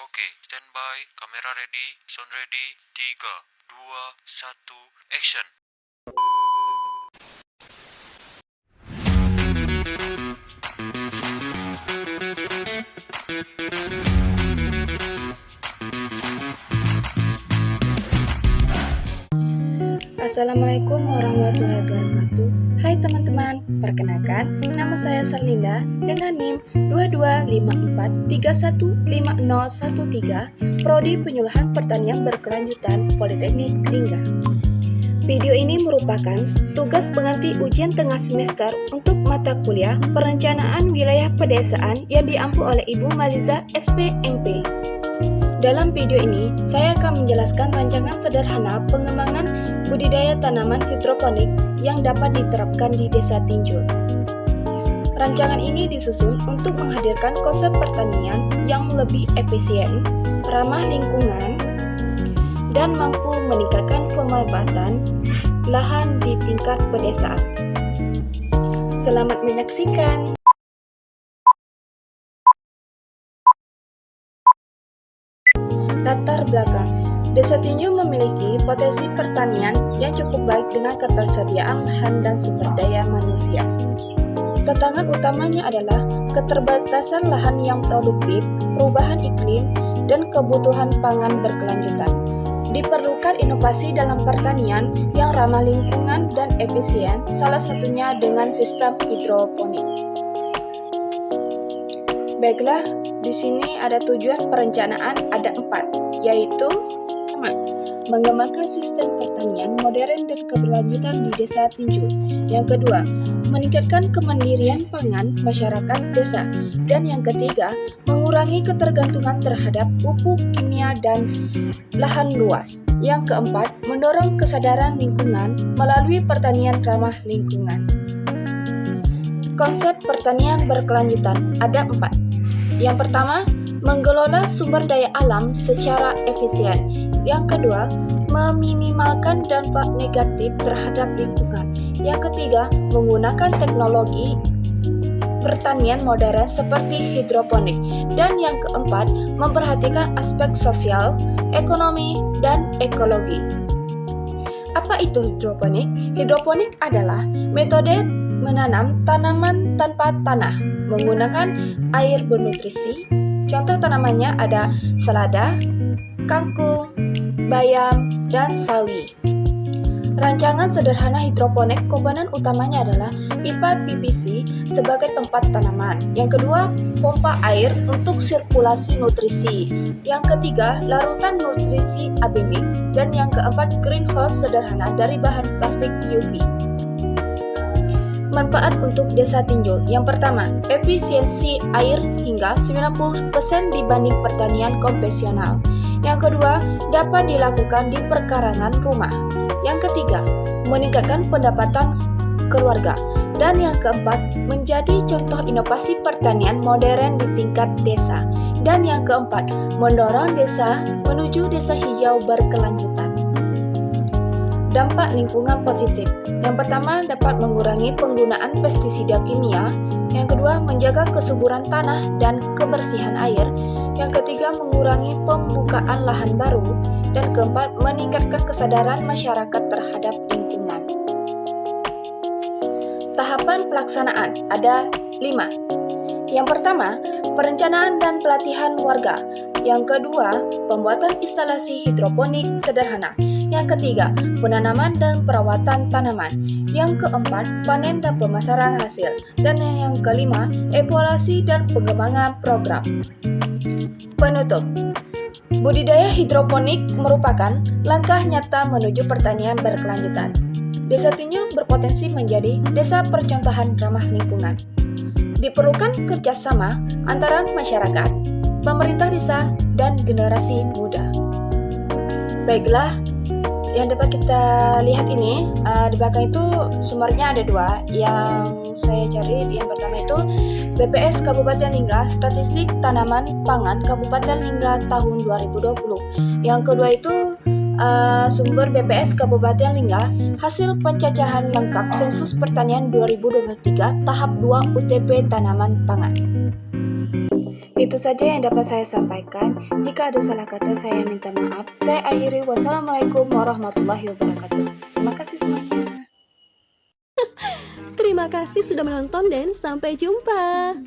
Oke, standby, kamera ready, sound ready, 3, 2, 1, action. Assalamualaikum warahmatullahi wabarakatuh. Hai teman-teman, perkenalkan nama saya Serlinda dengan NIM 2254315013 Prodi Penyuluhan Pertanian Berkelanjutan Politeknik Lingga. Video ini merupakan tugas pengganti ujian tengah semester untuk mata kuliah Perencanaan Wilayah Pedesaan yang diampu oleh Ibu Maliza SPMP. Dalam video ini, saya akan menjelaskan rancangan sederhana pengembangan budidaya tanaman hidroponik yang dapat diterapkan di Desa Tinjul. Rancangan ini disusun untuk menghadirkan konsep pertanian yang lebih efisien, ramah lingkungan, dan mampu meningkatkan pemanfaatan lahan di tingkat pedesaan. Selamat menyaksikan! Latar belakang. Desa Tinjul memiliki potensi pertanian yang cukup baik dengan ketersediaan lahan dan sumber daya manusia. Tantangan utamanya adalah keterbatasan lahan yang produktif, perubahan iklim, dan kebutuhan pangan berkelanjutan. Diperlukan inovasi dalam pertanian yang ramah lingkungan dan efisien, salah satunya dengan sistem hidroponik. Baiklah, di sini ada tujuan perencanaan, ada 4, yaitu mengembangkan sistem pertanian modern dan keberlanjutan di Desa Tinjul. Yang kedua, meningkatkan kemandirian pangan masyarakat desa. Dan yang ketiga, mengurangi ketergantungan terhadap pupuk kimia dan lahan luas. Yang keempat, mendorong kesadaran lingkungan melalui pertanian ramah lingkungan. Konsep pertanian berkelanjutan ada 4. Yang pertama, mengelola sumber daya alam secara efisien. Yang kedua, meminimalkan dampak negatif terhadap lingkungan. Yang ketiga, menggunakan teknologi pertanian modern seperti hidroponik. Dan yang keempat, memperhatikan aspek sosial, ekonomi, dan ekologi. Apa itu hidroponik? Hidroponik adalah metode menanam tanaman tanpa tanah menggunakan air bernutrisi. Contoh tanamannya ada selada, kangkung, bayam, dan sawi. Rancangan sederhana hidroponik komponen utamanya adalah pipa PVC sebagai tempat tanaman. Yang kedua, pompa air untuk sirkulasi nutrisi. Yang ketiga, larutan nutrisi AB mix. Dan yang keempat, greenhouse sederhana dari bahan plastik UV. Manfaat untuk Desa Tinjul. Yang pertama, efisiensi air hingga 90% dibanding pertanian konvensional. Yang kedua, dapat dilakukan di perkarangan rumah. Yang ketiga, meningkatkan pendapatan keluarga. Dan yang keempat, menjadi contoh inovasi pertanian modern di tingkat desa. Dan yang keempat, mendorong desa menuju desa hijau berkelanjutan. Dampak lingkungan positif. Yang pertama, dapat mengurangi penggunaan pestisida kimia. Yang kedua, menjaga kesuburan tanah dan kebersihan air. Yang ketiga, mengurangi pembukaan lahan baru. Dan keempat, meningkatkan kesadaran masyarakat terhadap lingkungan. Tahapan pelaksanaan ada 5. Yang pertama, perencanaan dan pelatihan warga. Yang kedua, pembuatan instalasi hidroponik sederhana. Yang ketiga, penanaman dan perawatan tanaman. Yang keempat, panen dan pemasaran hasil. Dan yang kelima, evaluasi dan pengembangan program. Penutup. Budidaya hidroponik merupakan langkah nyata menuju pertanian berkelanjutan. Desa Tinjul berpotensi menjadi desa percontohan ramah lingkungan. Diperlukan kerjasama antara masyarakat, pemerintah desa, dan generasi muda. Baiklah, yang dapat kita lihat ini di belakang itu sumbernya ada 2 yang saya cari. Yang pertama itu BPS Kabupaten Lingga, Statistik Tanaman Pangan Kabupaten Lingga tahun 2020. Yang kedua itu sumber BPS Kabupaten Lingga, hasil pencacahan lengkap sensus pertanian 2023 tahap 2 UTP tanaman pangan. Itu saja yang dapat saya sampaikan. Jika ada salah kata, saya minta maaf. Saya akhiri. Wassalamualaikum warahmatullahi wabarakatuh. Terima kasih semuanya. Terima kasih sudah menonton dan sampai jumpa.